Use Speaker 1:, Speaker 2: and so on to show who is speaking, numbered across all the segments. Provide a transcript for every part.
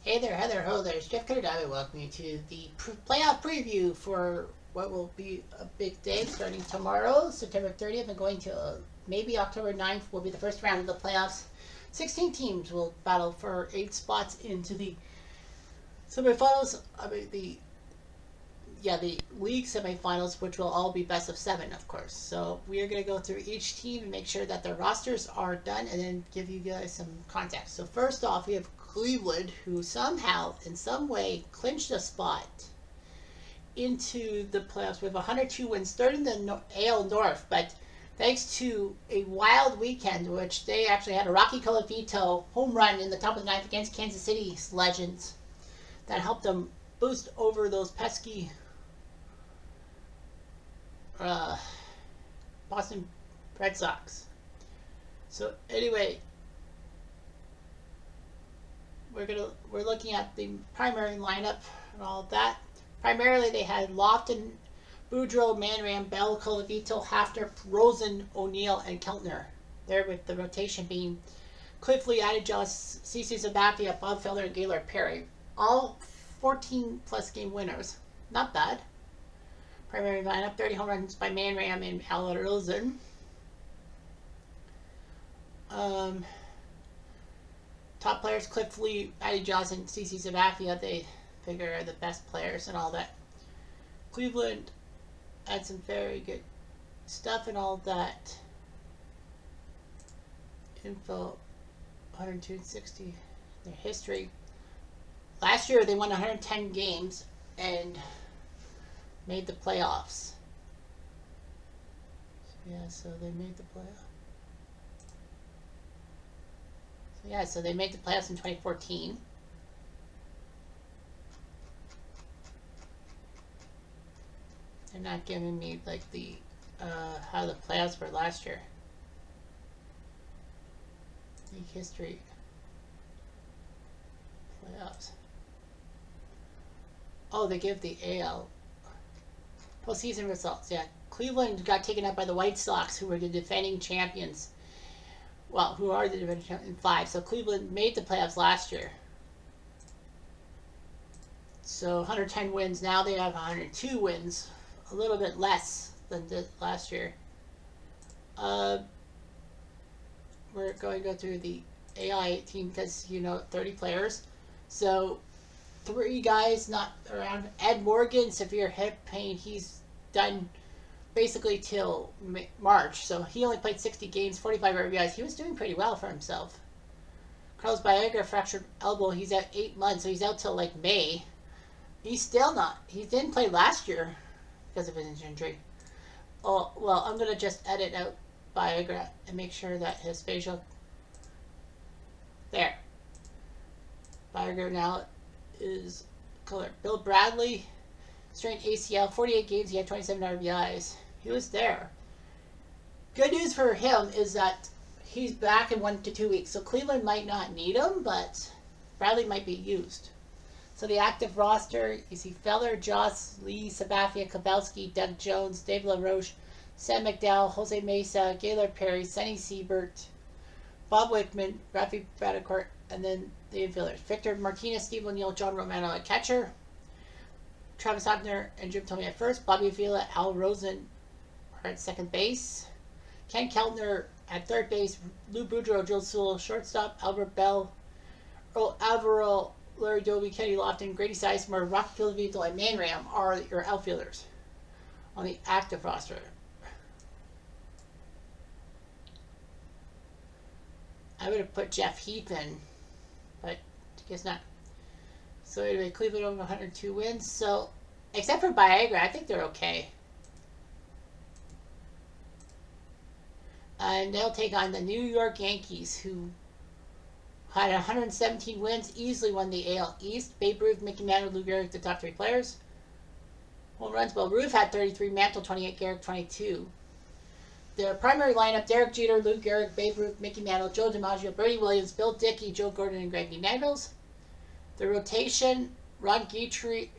Speaker 1: Hey there, Heather, ho there, it's Jeff Cutter. I welcome you to the playoff preview for what will be a big day starting tomorrow, September 30th, and going to maybe October 9th will be the first round of the playoffs. 16 teams will battle for 8 spots into the semifinals. The league semifinals, which will all be best of 7, of course. So we are going to go through each team and make sure that their rosters are done and then give you guys some context. So first off, we have Cleveland, who somehow, in some way, clinched a spot into the playoffs with 102 wins, third in the AL North, but thanks to a wild weekend, which they actually had a Rocky Colavito home run in the top of the ninth against Kansas City's Legends that helped them boost over those pesky Boston Red Sox. So anyway, we're looking at the primary lineup and all of that. Primarily, they had Lofton, Boudreaux, Manram, Bell, Colavito, Hafner, Rosen, O'Neill, and Keltner. There with the rotation being Cliffley, Adidas, CC Sabathia, Bob Feller, and Gaylord Perry. All 14-plus game winners. Not bad. Primary lineup, 30 home runs by Manram and Al Rosen. Top players, Cliffley, Adidas, and CC Sabathia, they figure are the best players and all that. Cleveland had some very good stuff and all that. Info, 160, their history. Last year they won 110 games and made the playoffs. So they made the playoffs. So they made the playoffs in 2014. They're not giving me like the how the playoffs were last year. League history. Playoffs. Oh, they give the AL postseason results. Yeah, Cleveland got taken up by the White Sox, who were the defending champions. Well, who are the defending champions in 5. So Cleveland made the playoffs last year. So 110 wins. Now they have 102 wins. A little bit less than last year. We're going to go through the AI team because, 30 players. So 3 guys not around. Ed Morgan, severe hip pain. He's done basically till March. So he only played 60 games, 45 RBIs. He was doing pretty well for himself. Carlos Baerga, fractured elbow. He's at 8 months, so he's out till like May. He's still not. He didn't play last year because of his injury. Oh, well, I'm going to just edit out Baerga and make sure that his facial... There. Baerga now is color. Bill Bradley, strained ACL, 48 games, he had 27 RBIs. He was there. Good news for him is that he's back in 1 to 2 weeks. So Cleveland might not need him, but Bradley might be used. So the active roster, you see Feller, Joss, Lee, Sabathia, Kabelski, Doug Jones, Dave LaRoche, Sam McDowell, Jose Mesa, Gaylord Perry, Sonny Siebert, Bob Wickman, Rafi Badacourt, and then the infielders. Victor Martinez, Steve O'Neill, John Romano at catcher. Travis Hopner and Jim Thome at first. Bobby Avila, Al Rosen are at second base. Ken Keltner at third base. Lou Boudreaux, Joe Sewell, shortstop. Albert Bell, Earl Alvaro, Larry Doby, Kenny Lofton, Grady Sizemore, Rocky Colavito, and Manram are your outfielders on the active roster. I would have put Jeff Heath in, but I guess not. So anyway, Cleveland over 102 wins. So, except for Baerga, I think they're okay. And they'll take on the New York Yankees, who had 117 wins, easily won the AL East. Babe Ruth, Mickey Mantle, Lou Gehrig, the top 3 players. Home runs, well, Ruth had 33, Mantle 28, Gehrig 22. Their primary lineup, Derek Jeter, Lou Gehrig, Babe Ruth, Mickey Mantle, Joe DiMaggio, Bernie Williams, Bill Dickey, Joe Gordon, and Greggy Nagels. The rotation, Ron Guitry,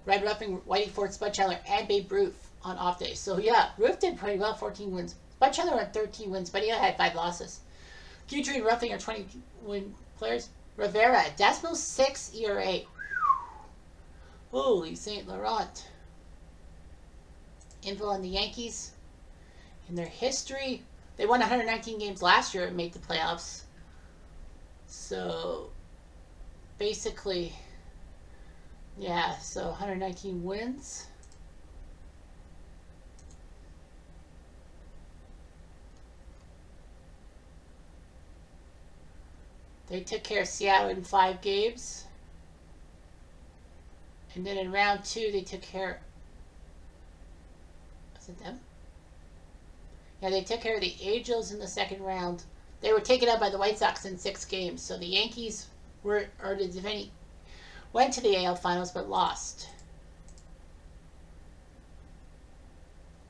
Speaker 1: Red Ruffing, Whitey Ford, Spud Chandler, and Babe Ruth on off days. So yeah, Ruth did pretty well, 14 wins. Spud Chandler had 13 wins, but he had 5 losses. Guitry and Ruffing are 20-win players. Rivera, decimal 6 ERA. Holy St. Laurent. Info on the Yankees. In their history, they won 119 games last year and made the playoffs. So, basically, yeah, so 119 wins. They took care of Seattle in 5 games. And then in round 2, they took care... Was it them? Yeah, they took care of the Angels in the second round. They were taken out by the White Sox in 6 games. So the Yankees went to the AL Finals but lost.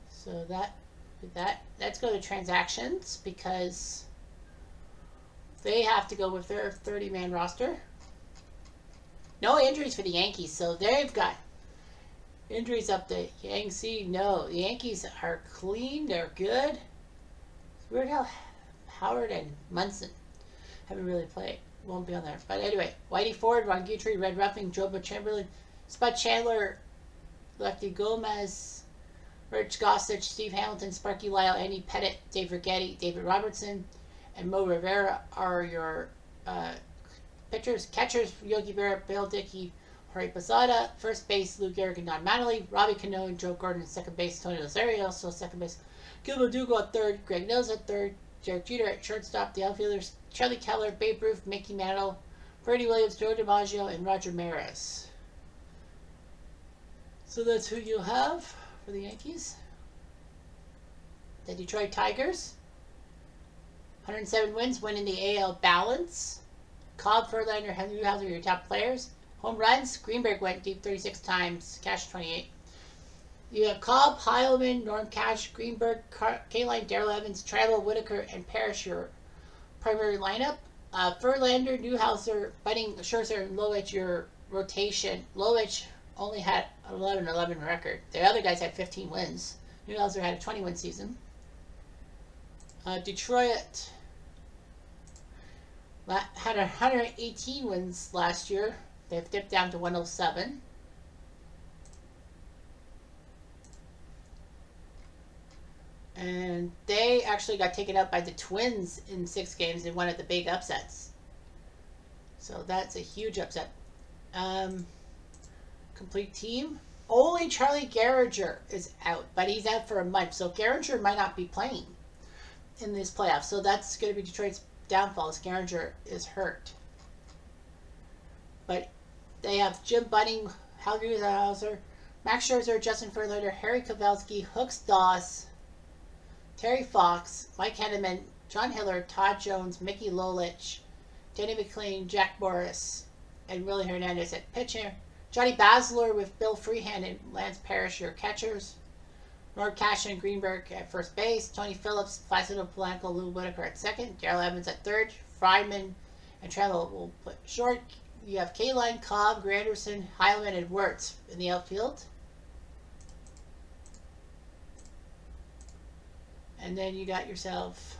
Speaker 1: So let's go to transactions because they have to go with their 30-man roster. No injuries for the Yankees, so they've got injuries up the Yankees. No, the Yankees are clean. They're good. It's weird how Howard and Munson haven't really played. Won't be on there. But anyway, Whitey Ford, Ron Guthrie, Red Ruffing, Jobo Chamberlain, Spud Chandler, Lefty Gomez, Rich Gossage, Steve Hamilton, Sparky Lyle, Andy Pettit, Dave Rigetti, David Robertson, and Mo Rivera are your pitchers. Catchers, Yogi Berra, Bill Dickey, Jorge Posada. First base, Lou Gehrig and Don Mattingly. Robbie Cano and Joe Gordon. Second base, Tony Lazario. So second base, Gilbert Dugal at third. Greg Nils at third. Derek Jeter at shortstop. The outfielders, Charlie Keller, Babe Ruth, Mickey Mantle, Freddie Williams, Joe DiMaggio, and Roger Maris. So that's who you'll have for the Yankees. The Detroit Tigers. 107 wins, winning the AL balance. Cobb, Verlander, Henry Newhouser, your top players. Home runs, Greenberg went deep 36 times, Cash 28. You have Cobb, Heilman, Norm Cash, Greenberg, Kaline, Darrell Evans, Travel, Whitaker, and Parrish, your primary lineup. Verlander, Newhouser, Budding, Scherzer, and Loich, your rotation. Loich only had 11-11 record. The other guys had 15 wins. Newhouser had a 20-win season. Detroit had 118 wins last year. They've dipped down to 107. And they actually got taken out by the Twins in 6 games in one of the big upsets. So that's a huge upset. Complete team. Only Charlie Gehringer is out, but he's out for a month. So Gehringer might not be playing in this playoff. So that's going to be Detroit's downfall as Gehringer is hurt. But they have Jim Bunning, Hal Newhouser, Max Scherzer, Justin Verlander, Harry Kavalsky, Hooks Doss, Terry Fox, Mike Henneman, John Hiller, Todd Jones, Mickey Lolich, Danny McLean, Jack Morris, and Willie Hernandez at pitcher. Johnny Basler with Bill Freehand and Lance Parrish, your catchers. Norm Cash and Greenberg at first base. Tony Phillips, Placido Polanco, Lou Whitaker at second. Darrell Evans at third. Friedman and Travel will put short. You have Kaline, Cobb, Granderson, Heilman, and Wirtz in the outfield. And then you got yourself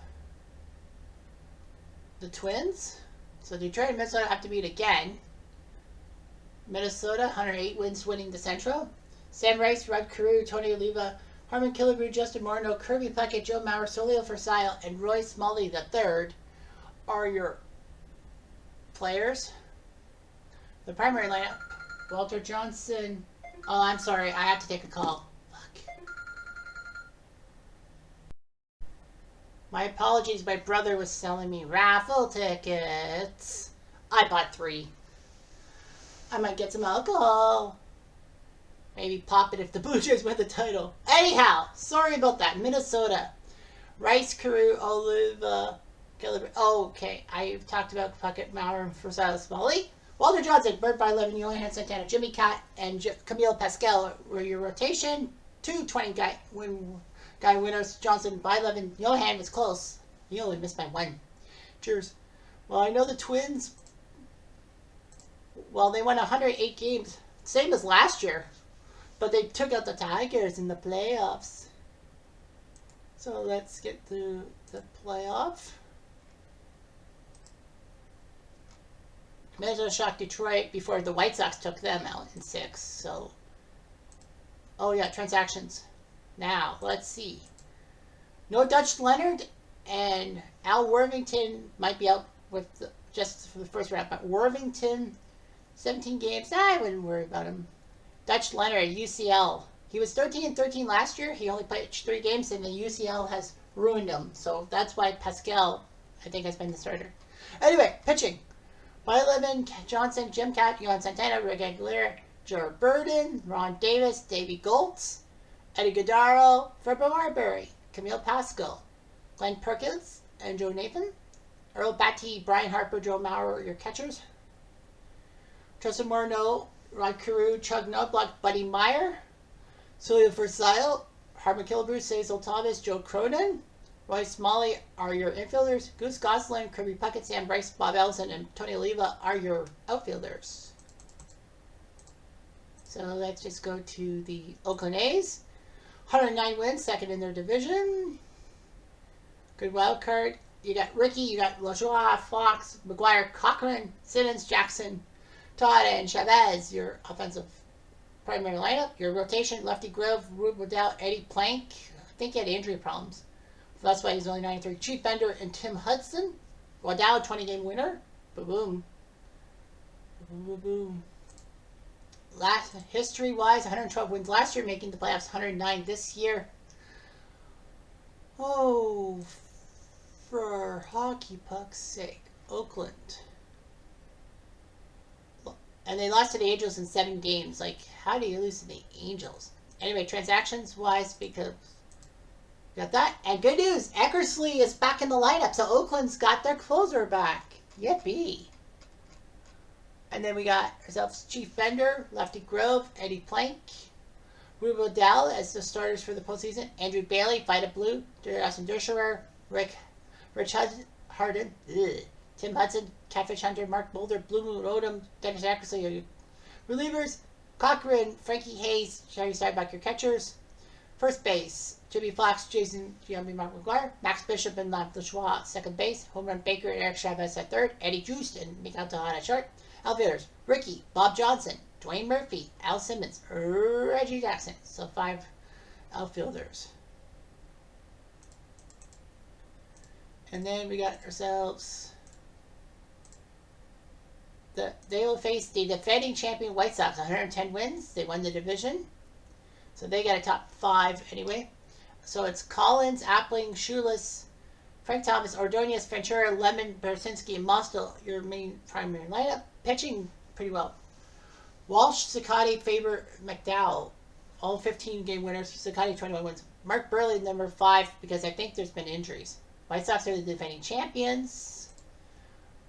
Speaker 1: the Twins. So Detroit and Minnesota have to meet again. Minnesota, 108 wins, winning the Central. Sam Rice, Rod Carew, Tony Oliva, Harmon Killebrew, Justin Morneau, Kirby Puckett, Joe Mauer, Solio Versailles, and Roy Smalley III are your players. The primary lineup, Walter Johnson. Oh, I'm sorry. I have to take a call. Fuck. My apologies. My brother was selling me raffle tickets. I bought 3. I might get some alcohol. Maybe pop it if the Blue Jays win the title. Anyhow, sorry about that. Minnesota. Rice, Carew, Oliva, Gillibert. Oh, okay. I've talked about Puckett, Mauer, Versailles, Smalley. Walter Johnson, Bert by 11, Johan Santana, Jimmy Catt, and Camille Pascal were your rotation. 2 20 guy winners. Johnson by 11. Johan was close. He only missed by 1. Cheers. Well, I know the Twins. Well, they won 108 games, same as last year, but they took out the Tigers in the playoffs. So let's get to the playoff. Minnesota shocked Detroit before the White Sox took them out in 6. So, oh yeah, transactions. Now, let's see. No Dutch Leonard, and Al Worthington might be out with just for the first round. But Worthington, 17 games. I wouldn't worry about him. Dutch Leonard, UCL. He was 13-13 last year. He only played 3 games, and the UCL has ruined him. So that's why Pascal, I think, has been the starter. Anyway, pitching. Blyleven, Johnson, Jim Cat, Yohan Santana, Rick Aguilera, Jared Burden, Ron Davis, Davey Goltz, Eddie Guerrero, Fred Marbury, Camille Pascal, Glenn Perkins, and Joe Nathan, Earl Batty, Brian Harper, Joe Maurer, your catchers. Tristan Morneau, Rod Carew, Chug Nudblock, Buddy Meyer, Celia Versailles, Harmon Killebrew, Cecil Thomas, Joe Cronin, Roy Smalley are your infielders. Goose Gosselin, Kirby Puckett, Sam Bryce, Bob Ellison, and Tony Oliva are your outfielders. So let's just go to the Oakland A's. 109 wins, second in their division. Good wild card. You got Ricky, you got LaJoie, Fox, McGuire, Cochran, Simmons, Jackson, Todd, and Chavez, your offensive primary lineup. Your rotation, Lefty Grove, Rube Waddell, Eddie Plank. I think he had injury problems. So that's why he's only 93. Chief Bender and Tim Hudson. Waddell, 20-game winner. Boom. Boom, boom. Last history-wise, 112 wins last year, making the playoffs 109 this year. Oh, for hockey puck's sake. Oakland. And they lost to the Angels in 7 games. Like, how do you lose to the Angels? Anyway, transactions-wise, because got that. And good news, Eckersley is back in the lineup. So Oakland's got their closer back. Yippee. And then we got ourselves Chief Bender, Lefty Grove, Eddie Plank, Rube Waddell as the starters for the postseason. Andrew Bailey, Vida Blue, Austin Dershauer, Rich Harden, Tim Hudson, Catfish Hunter, Mark Boulder, Blue Moon Odom, Dennis Eckersley, relievers. Cochran, Frankie Hayes, Sherry Steinbach, your catchers. First base, Jimmy Fox, Jason Giambi, Mark McGuire, Max Bishop, and Matt LaJoie, second base. Home run Baker, Eric Chavez at third, Eddie Juiced, and Miguel Tejada at short. Outfielders, Ricky, Bob Johnson, Dwayne Murphy, Al Simmons, Reggie Jackson. So 5 outfielders. And then we got ourselves... They will face the defending champion White Sox, 110 wins. They won the division. So they got a top 5 anyway. So it's Collins, Appling, Shoeless, Frank Thomas, Ordonez, Ventura, Lemon, Bersinski, and Mostel, your main primary lineup. Pitching pretty well. Walsh, Cicciotti, Faber, McDowell, all 15-game winners. Cicciotti, 21 wins. Mark Burley, number 5, because I think there's been injuries. White Sox are the defending champions.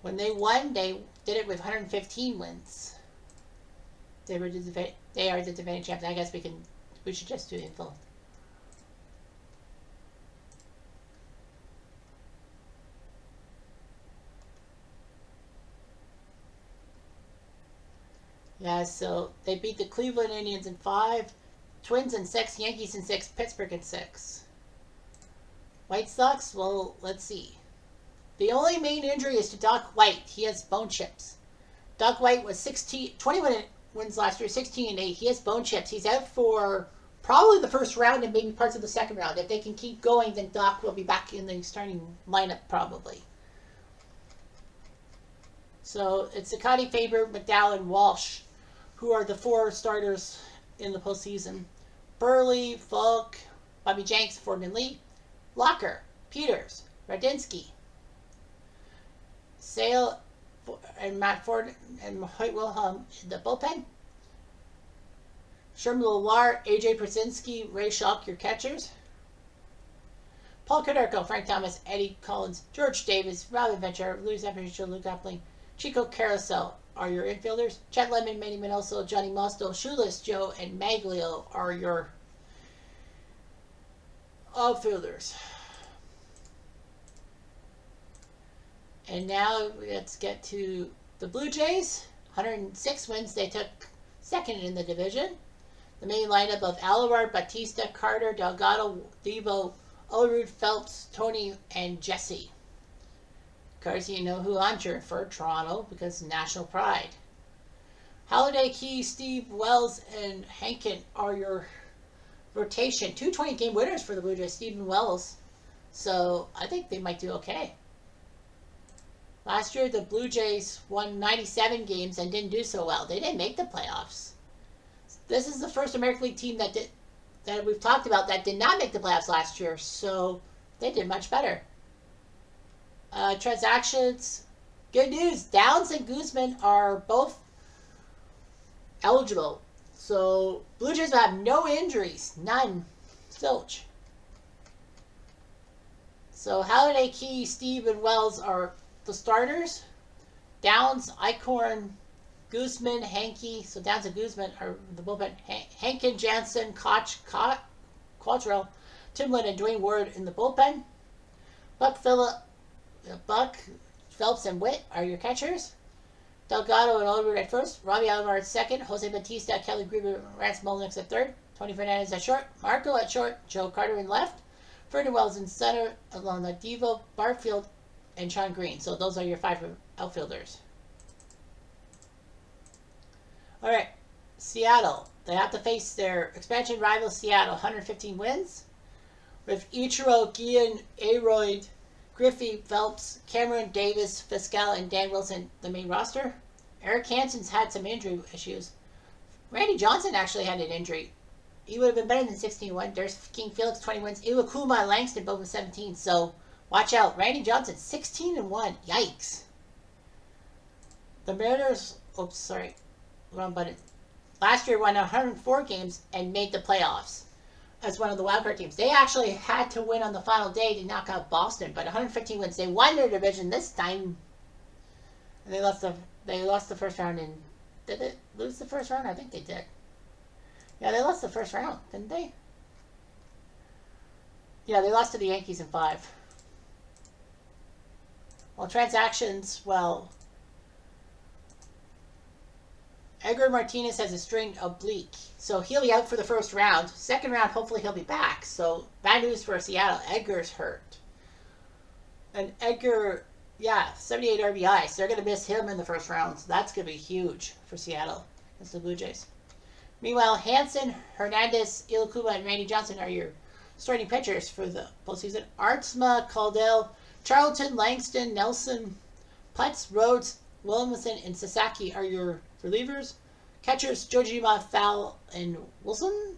Speaker 1: When they won, they did it with 115 wins. They are the defending champions. I guess we should just do info. Yeah, so they beat the Cleveland Indians in 5, Twins in 6, Yankees in 6, Pittsburgh in 6. White Sox, well, let's see. The only main injury is to Doc White. He has bone chips. Doc White was 21 wins last year, 16-8. He has bone chips. He's out for probably the first round and maybe parts of the second round. If they can keep going, then Doc will be back in the starting lineup probably. So it's Cicciotti, Faber, McDowell, and Walsh, who are the 4 starters in the postseason. Burley, Falk, Bobby Jenks, Fordman Lee, Locker, Peters, Radinsky, Sale, and Matt Ford and Hoyt Wilhelm in the bullpen. Sherman Lallar, AJ Przinsky, Ray Schalk, your catchers. Paul Konerko, Frank Thomas, Eddie Collins, George Davis, Robin Ventura, Luis Aparicio, Luke Appling, Chico Carousel are your infielders. Chet Lemon, Manny Minoso, Johnny Mostel, Shoeless Joe, and Maglio are your outfielders. And now let's get to the Blue Jays. 106 wins. They took second in the division. The main lineup of Alomar, Batista, Carter, Delgado, Devo, Olerud, Phelps, Tony, and Jesse. course, you know who I'm cheering for, Toronto, because national pride. Halliday, Key, Steve, Wells, and Hankin are your rotation. 220 game winners for the Blue Jays, Steve and Wells. So I think they might do okay. Last year, the Blue Jays won 97 games and didn't do so well. They didn't make the playoffs. This is the first American League team that we've talked about that did not make the playoffs last year. So they did much better. Transactions. Good news. Downs and Guzman are both eligible. So Blue Jays will have no injuries. None. Zilch. So Halliday, Key, Steve, and Wells are the starters. Downs, Eichhorn, Guzman, Hankey. So Downs and Guzman are the bullpen. Hankin, Jansen, Koch, Quadrell, Timlin, and Dwayne Ward in the bullpen. Buck, Phelps, and Witt are your catchers. Delgado and Oliver at first. Robbie Alomar at second. Jose Batista, Kelly Grieber, Rance Molnix at third. Tony Fernandez at short. Marco at short. Joe Carter in left. Ferdinand Wells in center. Along the Devo, Barfield, and Sean Green. So those are your 5 outfielders. All right. Seattle. They have to face their expansion rival Seattle. 115 wins. With Ichiro, Guillen, Aroyd, Griffey, Phelps, Cameron, Davis, Fiscal, and Dan Wilson, the main roster. Eric Hansen's had some injury issues. Randy Johnson actually had an injury. He would have been better than 16-1. There's King Felix, 20 wins. Iwakuma and Langston both with 17. So watch out. Randy Johnson, 16-1. Yikes. The Mariners, oops, sorry. Wrong button. Last year won 104 games and made the playoffs as one of the wildcard teams. They actually had to win on the final day to knock out Boston, but 115 wins. They won their division this time. And they lost the first round in... Did they lose the first round? I think they did. Yeah, they lost the first round, didn't they? Yeah, they lost to the Yankees in 5. Well, transactions, well... Edgar Martinez has a strained oblique, so he'll be out for the first round. Second round, hopefully he'll be back. So, bad news for Seattle. Edgar's hurt. And Edgar, yeah, 78 RBIs. They're going to miss him in the first round. So that's going to be huge for Seattle against the Blue Jays. Meanwhile, Hansen, Hernandez, Iwakuma, and Randy Johnson are your starting pitchers for the postseason. Artsma, Caldell, Charlton, Langston, Nelson, Putz, Rhodes, Williamson, and Sasaki are your relievers. Catchers, Jojima, Fowl, and Wilson.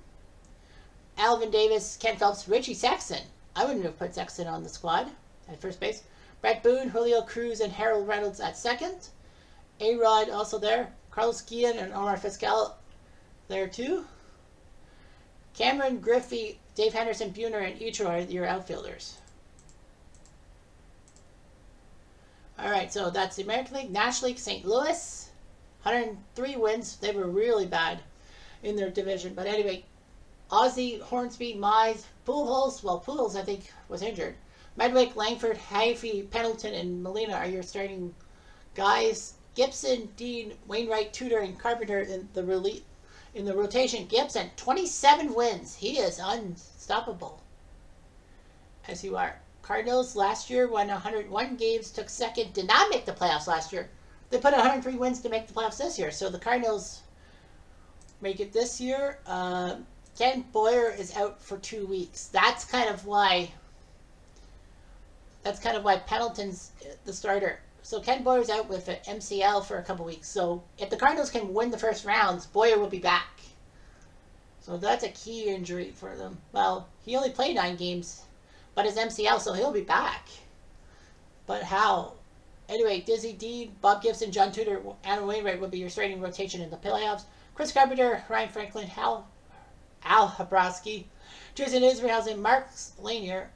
Speaker 1: Alvin Davis, Ken Phelps, Richie Sexton. I wouldn't have put Sexton on the squad at first base. Brett Boone, Julio Cruz, and Harold Reynolds at second. A-Rod also there. Carlos Guillen and Omar Fiscal there too. Cameron, Griffey, Dave Henderson, Buhner, and Ichiro are your outfielders. Alright, so that's the American League. National League, St. Louis. 103 wins. They were really bad in their division. But anyway, Ozzie, Hornsby, Mize, Pujols. Well, Pujols, I think, was injured. Medwick, Langford, Havey, Pendleton, and Molina are your starting guys. Gibson, Dean, Wainwright, Tudor, and Carpenter in the rotation. Gibson, 27 wins. He is unstoppable. As you are. Cardinals last year won 101 games, took second, did not make the playoffs last year. They put 103 wins to make the playoffs this year. So the Cardinals make it this year. Ken Boyer is out for 2 weeks. That's kind of why Pendleton's the starter. So Ken Boyer's out with an MCL for a couple weeks. So if the Cardinals can win the first rounds, Boyer will be back. So that's a key injury for them. Well, he only played 9 games. But his MCL, so he'll be back. But how? Anyway, Dizzy Dean, Bob Gibson, John Tudor, Aaron Wainwright will be your starting rotation in the playoffs. Chris Carpenter, Ryan Franklin, Al Habrowski, Jason Isringhausen, Mark Lanier,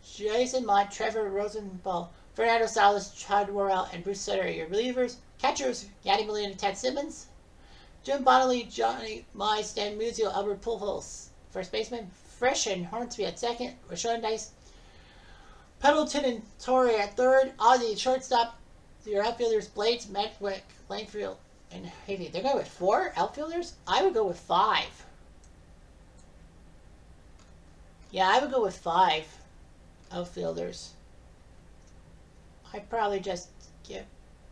Speaker 1: Jason Mott, Trevor Rosenball, Fernando Salas, Chad Worrell, and Bruce Sutter are your relievers. Catchers, Yadi Molina and Ted Simmons. Jim Bonnelly, Johnny Mize, Dan Muzio, Albert Pujols. First baseman, Frisch and Hornsby at second. Rashawn Dice, Pendleton and Torrey at third. Ozzie, shortstop. Your outfielders, Blades, Medwick, Langfield, and Havey. They're going with 4 outfielders? I would go with 5. Yeah, I would go with 5 outfielders. I'd probably just give...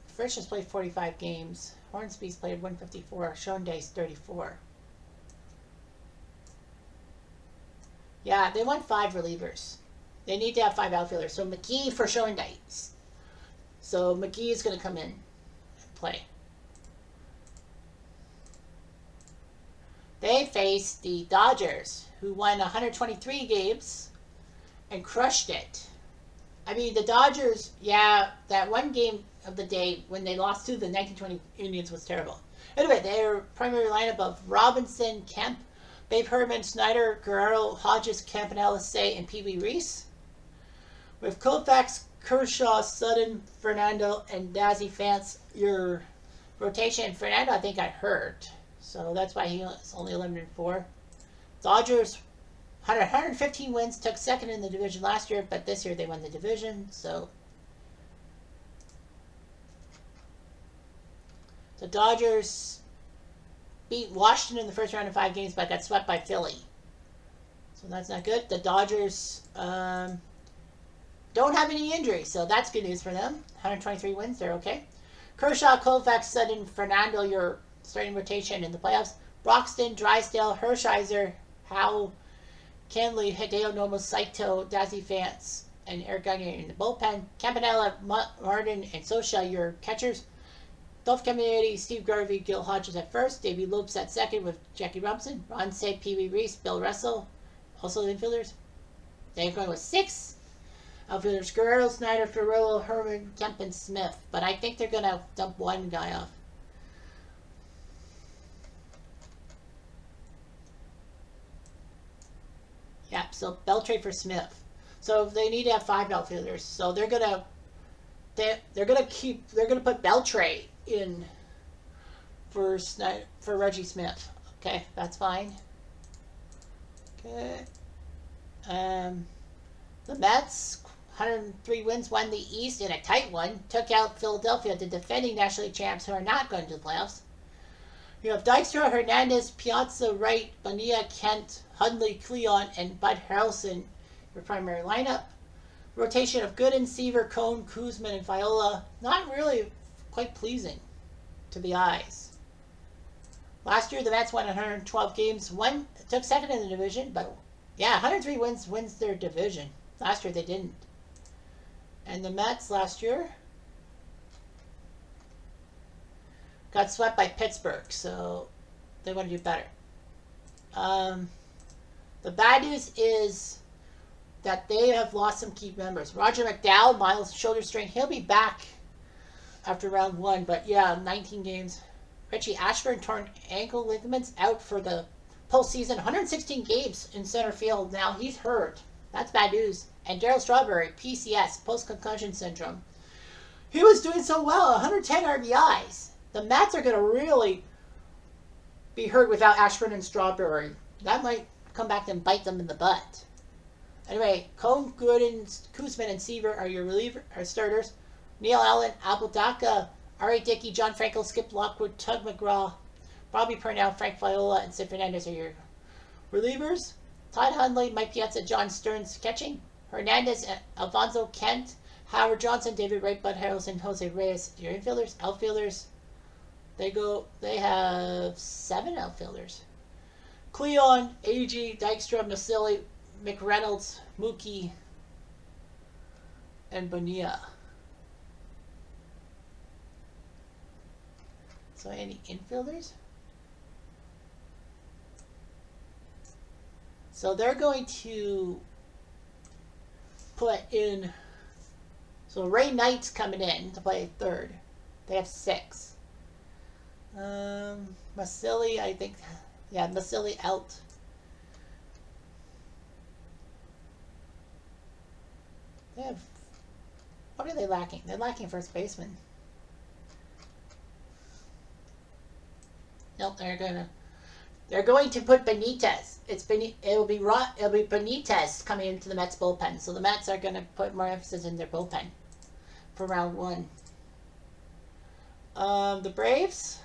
Speaker 1: Frisch has played 45 games. Hornsby's played 154. Schoenday's 34. Yeah, they want 5 relievers. They need to have 5 outfielders. So McGee for Schoenday. So McGee is going to come in and play. They face the Dodgers, who won 123 games and crushed it. I mean, the Dodgers, yeah, that one game of the day when they lost to the 1920 Indians was terrible. Anyway, their primary lineup of Robinson, Kemp, Babe Herman, Snyder, Guerrero, Hodges, Campanella, Say, and Pee Wee Reese. With Koufax, Kershaw, Sutton, Fernando, and Dazzy Fance, your rotation. Fernando, I think, got hurt. So that's why he was only 11-4. Dodgers, 115 wins, took second in the division last year, but this year they won the division. So the Dodgers beat Washington in the first round in 5 games, but got swept by Philly. So that's not good. The Dodgers don't have any injuries, so that's good news for them. 123 wins, they're okay. Kershaw, Koufax, Sutton, Fernando, your starting rotation in the playoffs. Broxton, Drysdale, Hershiser, Howell, Kenley, Hideo Nomo, Saito, Dazzy Vance, and Eric Gagne in the bullpen. Campanella, Martin, and Sosha, your catchers. Dolph Caminiti, Steve Garvey, Gil Hodges at first. Davey Lopes at second with Jackie Robinson. Ron Say, Pee Wee Reese, Bill Russell. Also the infielders. They're going with 6. Outfielders Guerrero, Snyder, Ferrello, Herman, Kemp, and Smith. But I think they're going to dump one guy off. Yeah, so Beltre for Smith. So they need to have 5 outfielders. So they're gonna put Beltre in for Reggie Smith. Okay, that's fine. Okay. The Mets, 103 wins, won the East in a tight one. Took out Philadelphia, the defending National League champs, who are not going to the playoffs. You have Dykstra, Hernandez, Piazza, Wright, Bonilla, Kent, Hundley, Cleon, and Bud Harrelson, your primary lineup. Rotation of Gooden, Seaver, Cone, Kuzman, and Viola. Not really quite pleasing to the eyes. Last year, the Mets won 112 games. Took second in the division, but yeah, 103 wins their division. Last year, they didn't. And the Mets last year got swept by Pittsburgh, so they want to do better. The bad news is that they have lost some key members. Roger McDowell, mild shoulder strain. He'll be back after round 1, but yeah, 19 games. Richie Ashburn torn ankle ligaments, out for the postseason. 116 games in center field. Now he's hurt. That's bad news. And Darryl Strawberry, PCS, post-concussion syndrome. He was doing so well, 110 RBIs. The Mets are going to really be hurt without Ashburn and Strawberry. That might come back and bite them in the butt. Anyway, Cone, Gooden, Kuzman, and Seaver are your starters. Neil Allen, Apodaca, Ari Dickey, John Franco, Skip Lockwood, Tug McGraw, Bobby Purnell, Frank Viola, and Sid Fernandez are your relievers. Todd Hundley, Mike Piazza, John Stearns catching. Hernandez, Alfonso Kent, Howard Johnson, David Wright, Bud Harrelson, Jose Reyes, your infielders. Outfielders, they have 7 outfielders. Cleon, A.G., Dykstra, Masilli, McReynolds, Mookie, and Bonilla. So any infielders? So they're going to put in... So Ray Knight's coming in to play third. They have 6. Masilli, I think... Yeah, Masilli out. They have... What are they lacking? They're lacking first baseman. Nope, they're going to put Benitez. It'll be Benitez coming into the Mets bullpen. So the Mets are going to put more emphasis in their bullpen for round 1. The Braves,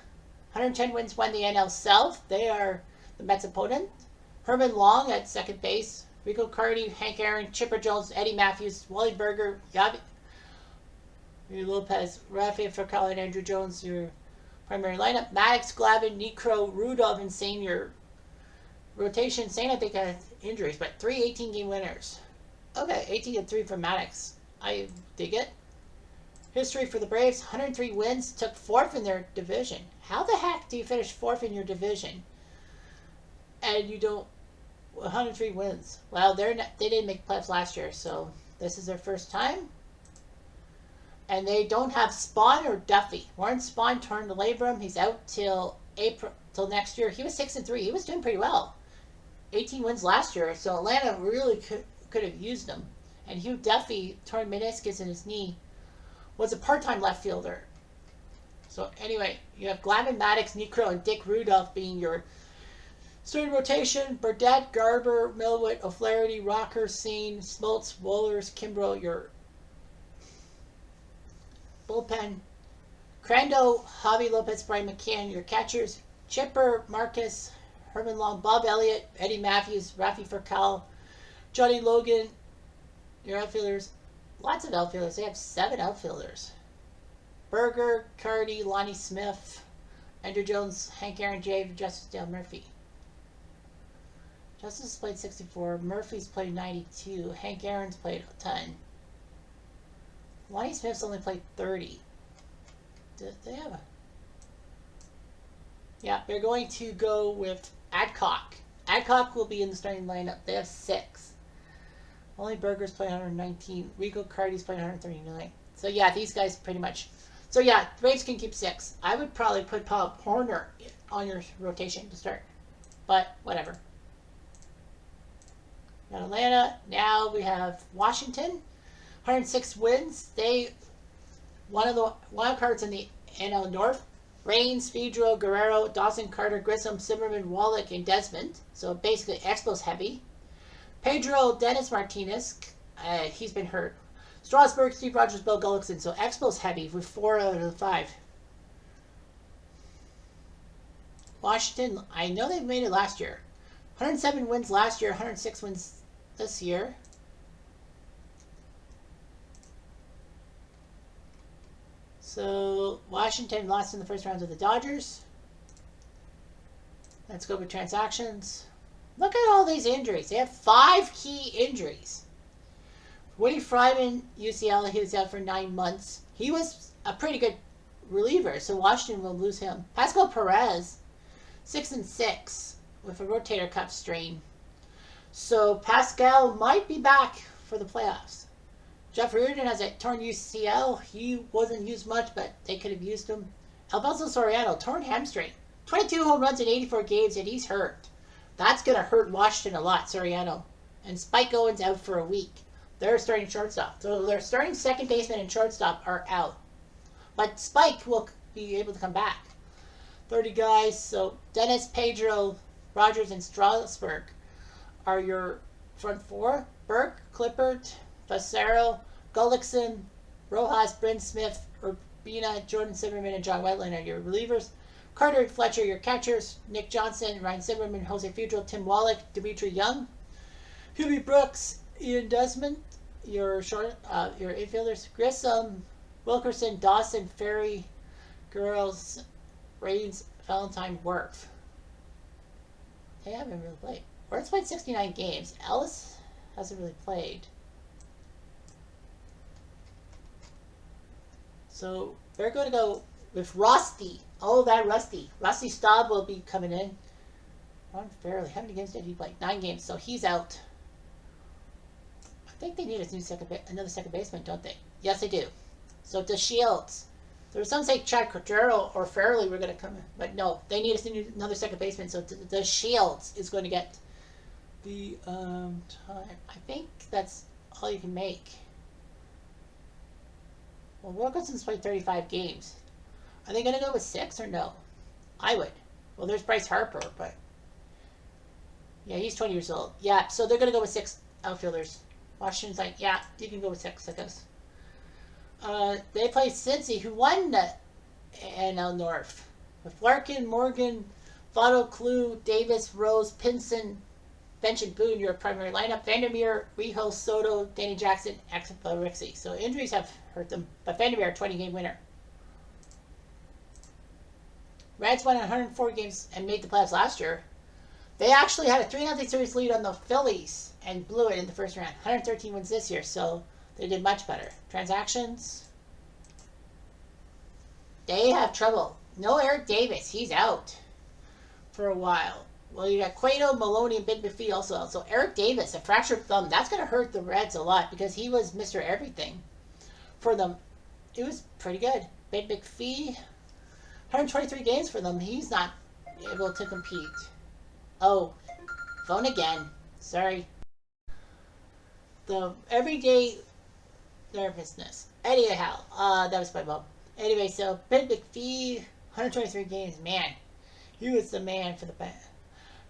Speaker 1: 110 wins, won the NL South. They are the Mets' opponent. Herman Long at second base. Rico Carty, Hank Aaron, Chipper Jones, Eddie Matthews, Wally Berger, Your Lopez, Rafael Furcal, and Andrew Jones, your primary lineup. Maddox, Glavin, Necro, Rudolph, and Sane, your rotation. Sane, I think, had injuries, but 3 18-game winners. Okay, 18-3 for Maddox. I dig it. History for the Braves, 103 wins, took 4th in their division. How the heck do you finish 4th in your division? And you don't... 103 wins. Well, they didn't make playoffs last year, so this is their first time. And they don't have Spawn or Duffy. Warren Spawn turned to labrum. He's out till April, till next year. He was 6-3. He was doing pretty well. 18 wins last year, so Atlanta really could have used him. And Hugh Duffy turned meniscus in his knee. Was a part-time left fielder. So anyway, you have Glavin, Maddox, Necro, and Dick Rudolph being your starting rotation. Burdette, Garber, Millwood, O'Flaherty, Rocker, Sane, Smoltz, Wohlers, Kimbrough, your bullpen. Crandall, Javi Lopez, Brian McCann, your catchers. Chipper, Marcus, Herman Long, Bob Elliott, Eddie Matthews, Rafi Furcal, Johnny Logan, your outfielders. Lots of outfielders. They have 7 outfielders. Berger, Cardi, Lonnie Smith, Andrew Jones, Hank Aaron, Justice Dale Murphy. Justice played 64. Murphy's played 92. Hank Aaron's played a ton. Lonnie Smith's only played 30. Did they have a... Yeah, they're going to go with Adcock. Adcock will be in the starting lineup. They have 6. Only Berger's played 119. Rico Cardi's played 139. So yeah, these guys pretty much... So yeah, Braves can keep 6. I would probably put Paul Horner on your rotation to start. But whatever. Got Atlanta. Now we have Washington. 106 wins. They... One of the wild cards in the NL North. Raines, Fedro, Guerrero, Dawson, Carter, Grissom, Zimmerman, Wallach, and Desmond. So basically Expos heavy. Pedro, Dennis Martinez. He's been hurt. Strasburg, Steve Rogers, Bill Gullickson. So Expos heavy with 4 out of the 5. Washington, I know they made it last year. 107 wins last year, 106 wins this year. So Washington lost in the first round to the Dodgers. Let's go with transactions. Look at all these injuries. They have 5 key injuries. Woody Fryman, UCL, he was out for 9 months. He was a pretty good reliever, so Washington will lose him. Pascal Perez, 6-6 with a rotator cuff strain. So Pascal might be back for the playoffs. Jeff Reardon has a torn UCL. He wasn't used much, but they could have used him. Alfonso Soriano, torn hamstring. 22 home runs in 84 games, and he's hurt. That's going to hurt Washington a lot, Soriano. And Spike Owen's out for a week. They're starting shortstop. So their starting second baseman and shortstop are out. But Spike will be able to come back. 30 guys. So Dennis, Pedro, Rogers, and Strasburg are your front 4. Burke, Clippard, Facero, Gullickson, Rojas, Bryn Smith, Urbina, Jordan Zimmerman, and John Wetland are your relievers. Carter Fletcher, your catchers. Nick Johnson, Ryan Zimmerman, Jose Fedro, Tim Wallach, Dimitri Young. Hubie Brooks, Ian Desmond, your infielders. Grissom, Wilkerson, Dawson, Ferry, Girls, Raines, Valentine, Worth. They haven't really played. Worth's played 69 games. Ellis hasn't really played. So they're going to go with Rusty. Oh, that Rusty. Rusty Staub will be coming in. Ron Fairley. How many games did he play? 9 games. So he's out. I think they need another second baseman, don't they? Yes, they do. So the Shields. There was some say Chad Cordero or Fairley were going to come in. But no, they need another second baseman. So the Shields is going to get the time. I think that's all you can make. Well, Wilkinson's played 35 games. Are they going to go with 6 or no? I would. Well, there's Bryce Harper, but... Yeah, he's 20 years old. Yeah, so they're going to go with 6 outfielders. Washington's like, yeah, you can go with 6, I guess. They play Cincy, who won the NL North. With Larkin, Morgan, Votto, Clue, Davis, Rose, Pinson, Bench and Boone, your primary lineup. Vandermeer, Rijo, Soto, Danny Jackson, Exapa, Rixey. So injuries have hurt them, but Vandermeer, 20-game winner. Reds won 104 games and made the playoffs last year. They actually had a 3-0 series lead on the Phillies and blew it in the first round. 113 wins this year, so they did much better. Transactions. They have trouble. No Eric Davis. He's out for a while. Well, you got Cueto, Maloney, and Big McPhee also out. So Eric Davis, a fractured thumb. That's going to hurt the Reds a lot because he was Mr. Everything for them. It was pretty good. Big McPhee, 123 games for them. He's not able to compete. Oh, phone again. Sorry. The everyday nervousness. Anyhow, that was my mom. Anyway, so Big McPhee, 123 games. Man, he was the man for the band.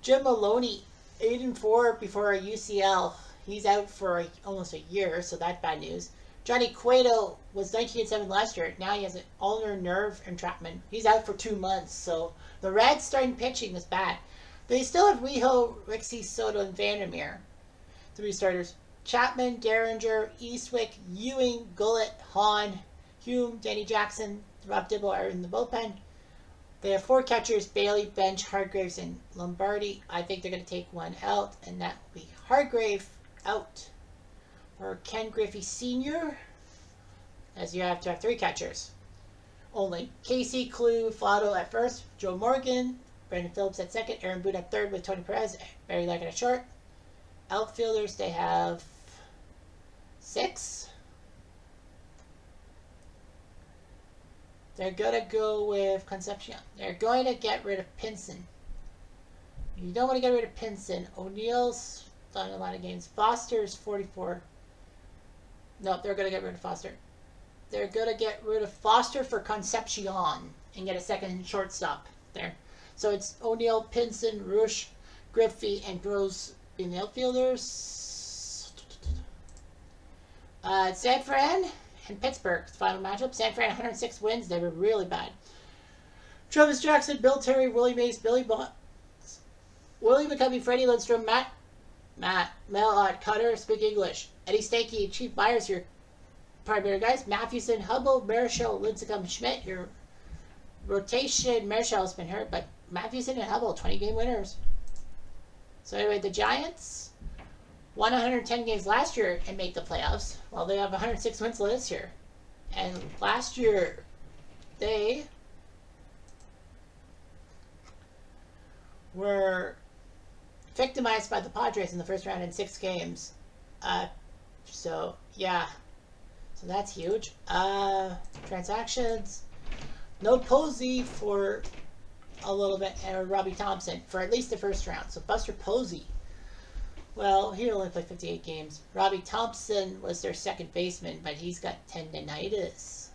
Speaker 1: Jim Maloney, 8-4 before a UCL. He's out for almost a year, so that's bad news. Johnny Cueto was 19-7 last year. Now he has an ulnar nerve entrapment. He's out for 2 months, so the Reds starting pitching was bad. They still have Rijo, Rixey, Soto, and Vandermeer. 3 starters. Chapman, Derringer, Eastwick, Ewing, Gullett, Hahn, Hume, Danny Jackson, Rob Dibble are in the bullpen. They have 4 catchers, Bailey, Bench, Hargraves, and Lombardi. I think they're going to take one out, and that will be Hargrave out for Ken Griffey Sr., as you have to have 3 catchers. Only Casey, Clue, Flotto at first, Joe Morgan, Brandon Phillips at second, Aaron Boone at third with Tony Perez, Barry Leggett at short. Outfielders, they have 6. They're going to go with Concepcion. They're going to get rid of Pinson. You don't want to get rid of Pinson. O'Neill's done a lot of games. Foster's 44. Nope, they're going to get rid of Foster. They're going to get rid of Foster for Concepcion and get a second shortstop there. So it's O'Neill, Pinson, Rush, Griffey, and Gross in the outfielders. San Fran and Pittsburgh, final matchup. San Fran, 106 wins. They were really bad. Travis Jackson, Bill Terry, Willie Mays, Billy Bonds, Willie McCovey, Freddie Lindstrom, Mel Cutter, speak English. Eddie Stanky, Chief Myers, your primary guys. Mathewson, Hubble, Marichal, Lincecum, Schmidt, your rotation. Marichal's been hurt, but Mathewson and Hubble, 20-game winners. So anyway, the Giants won 110 games last year and made the playoffs. Well, they have 106 wins this year. And last year, they were victimized by the Padres in the first round in 6 games. So, yeah. So that's huge. Transactions. No Posey for a little bit, and Robbie Thompson for at least the first round. So Buster Posey, well, he only played 58 games. Robbie Thompson was their second baseman, but he's got tendinitis.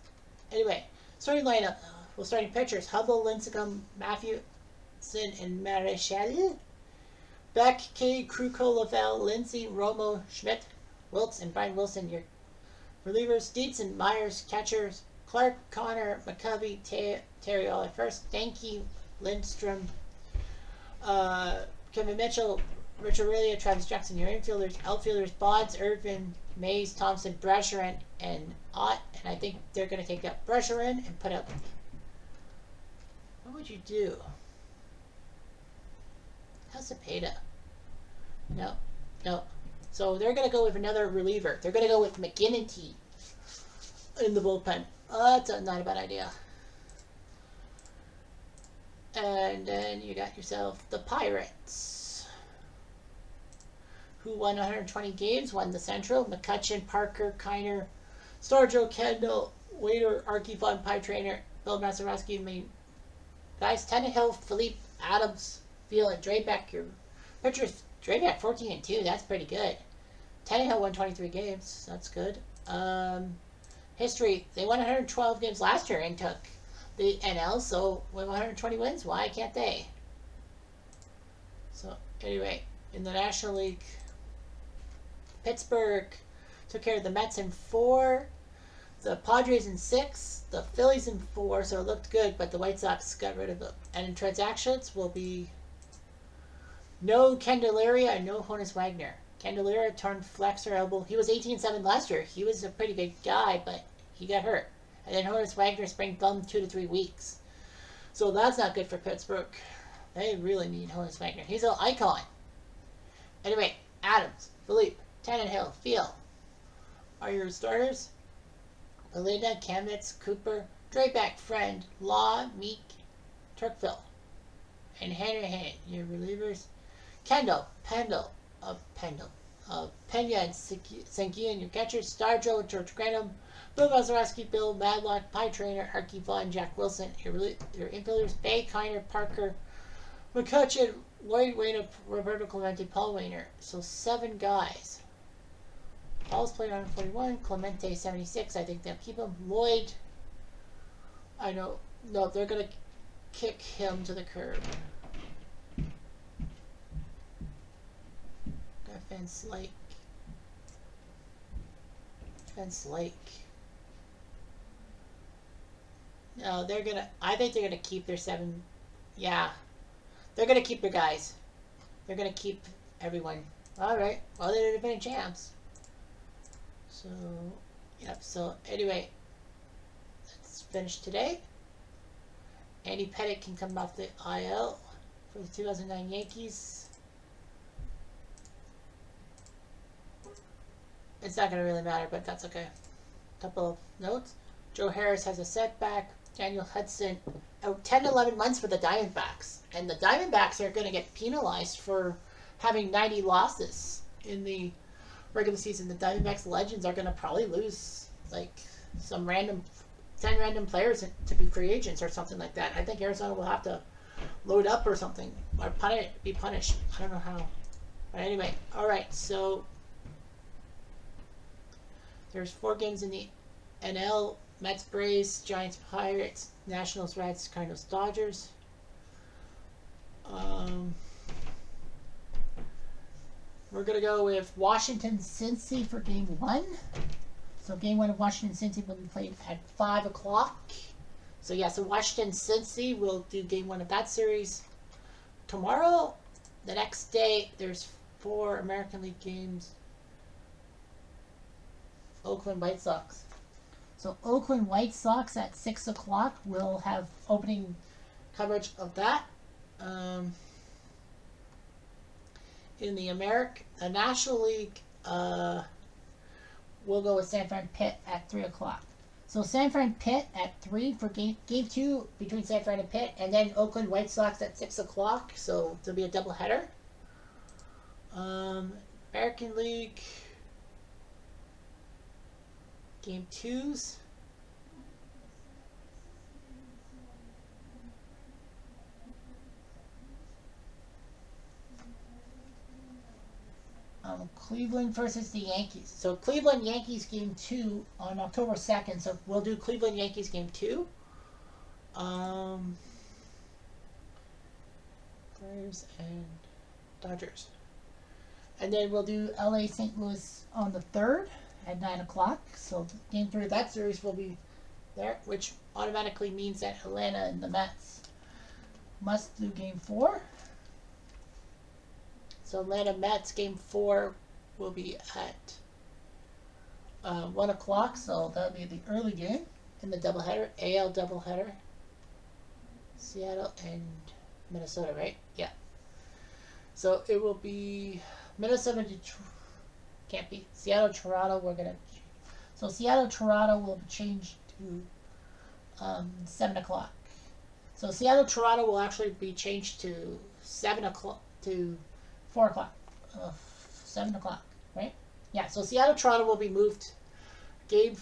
Speaker 1: Anyway, starting lineup. Well, starting pitchers: Hubble, Lincecum, Mathewson, and Marichal. Beck, K, Kruko, Lavelle, Lindsay, Romo, Schmidt, Wiltz, and Brian Wilson, your relievers. Dietz and Myers, catchers. Clark, Connor, McCovey, Terry all at first. Stanky, Lindstrom, Kevin Mitchell, Richard Aurelia, Travis Jackson, your infielders. Outfielders: Bonds, Irvin, Mays, Thompson, Brasherin, and Ott. And I think they're going to take that Brasherin and put up. What would you do? How's Cepeda? No. So they're going to go with another reliever. They're going to go with McGinnity in the bullpen. That's not a bad idea. And then you got yourself the Pirates, who won 120 games, won the Central. McCutcheon, Parker, Kiner, Starjo, Kendall, Waiter, Archie Von, Pie Trainer, Bill Mazeroski, main guys. Tannehill, Philippe, Adams, Veal, and Drebeck. Your pitchers: Drebeck 14-2. That's pretty good. Tannehill won 23 games. That's good. History: they won 112 games last year and took the NL, so with 120 wins, why can't they? So anyway, in the National League, Pittsburgh took care of the Mets in 4, the Padres in 6, the Phillies in 4, so it looked good, but the White Sox got rid of them. And in transactions will be No Candelaria and no Honus Wagner. Candelaria turned flexor elbow. He was 18-7 last year. He was a pretty good guy, but he got hurt. And then Honus Wagner sprained thumb 2 to 3 weeks. So that's not good for Pittsburgh. They really need Honus Wagner. He's an icon. Anyway, Adams, Philippe, Tannenhill, Field are your starters. Belinda, Kamitz, Cooper, Drayback, Friend, Law, Meek, Turkville, and Hanahan, your relievers. Kendall, Pendle, Pena and Sanguian, your catchers. Starjo, George Granum, Bill Mazeroski, Bill Madlock, Pie Trainer, Archie Vaughn, Jack Wilson, your infielders. Bay, Kiner, Parker, McCutcheon, Lloyd Wayner, Roberto Clemente, Paul Wayner. So 7 guys. Paul's played on 41, Clemente 76. I think they'll keep him. Lloyd, I know, no, they're gonna kick him to the curb. Fence Lake. No, they're gonna. I think they're gonna keep their 7. Yeah, they're gonna keep their guys. They're gonna keep everyone. All right. Well, they're the defending champs. So, yep. So anyway, let's finish today. Andy Pettitte can come off the IL for the 2009 Yankees. It's not going to really matter, but that's okay. Couple of notes. Joe Harris has a setback. Daniel Hudson out 10-11 months for the Diamondbacks. And the Diamondbacks are going to get penalized for having 90 losses in the regular season. The Diamondbacks legends are going to probably lose like some 10 random players to be free agents or something like that. I think Arizona will have to load up or something or be punished. I don't know how. But anyway, all right, so there's 4 games in the NL. Mets, Braves, Giants, Pirates, Nationals, Reds, Cardinals, Dodgers. We're going to go with Washington, Cincy for Game 1. So Game 1 of Washington, Cincy will be played at 5 o'clock. So yeah, so Washington, Cincy will do Game 1 of that series tomorrow. The next day, there's 4 American League games. Oakland White Sox. So Oakland White Sox at 6 o'clock. We'll have opening coverage of that. In the National League, we'll go with San Fran Pitt at 3 o'clock. So San Fran Pitt at 3 for game 2 between San Fran and Pitt, and then Oakland White Sox at 6 o'clock. So there'll be a doubleheader. American League Game 2s. Cleveland versus the Yankees. So Cleveland Yankees Game 2 on October 2nd. So we'll do Cleveland Yankees Game 2. Braves and Dodgers. And then we'll do LA St. Louis on the 3rd at 9 o'clock. So Game 3 of that series will be there, which automatically means that Atlanta and the Mets must do Game 4. So Atlanta Mets Game 4 will be at 1 o'clock. So that'll be the early game in the doubleheader, AL doubleheader. Seattle and Minnesota, right? Yeah. So it will be Minnesota, Detroit. Can't be. Seattle, Toronto, so Seattle, Toronto will change to 7 o'clock. So Seattle, Toronto will actually be changed to 7 o'clock, to 4 o'clock. 7 o'clock, right? Yeah, so Seattle, Toronto will be moved. Game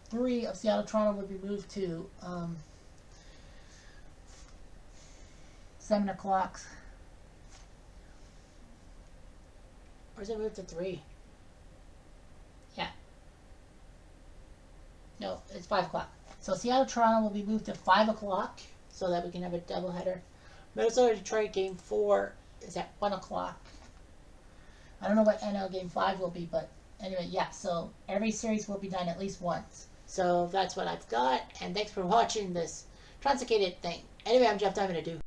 Speaker 1: 3 of Seattle, Toronto will be moved to 7 o'clock. Or is it moved to 3? Yeah. No, it's 5 o'clock. So Seattle, Toronto will be moved to 5 o'clock so that we can have a doubleheader. Minnesota, Detroit Game 4 is at 1 o'clock. I don't know what NL Game 5 will be, but anyway, yeah. So every series will be done at least once. So that's what I've got. And thanks for watching this truncated thing. Anyway, I'm Jeff Diamond.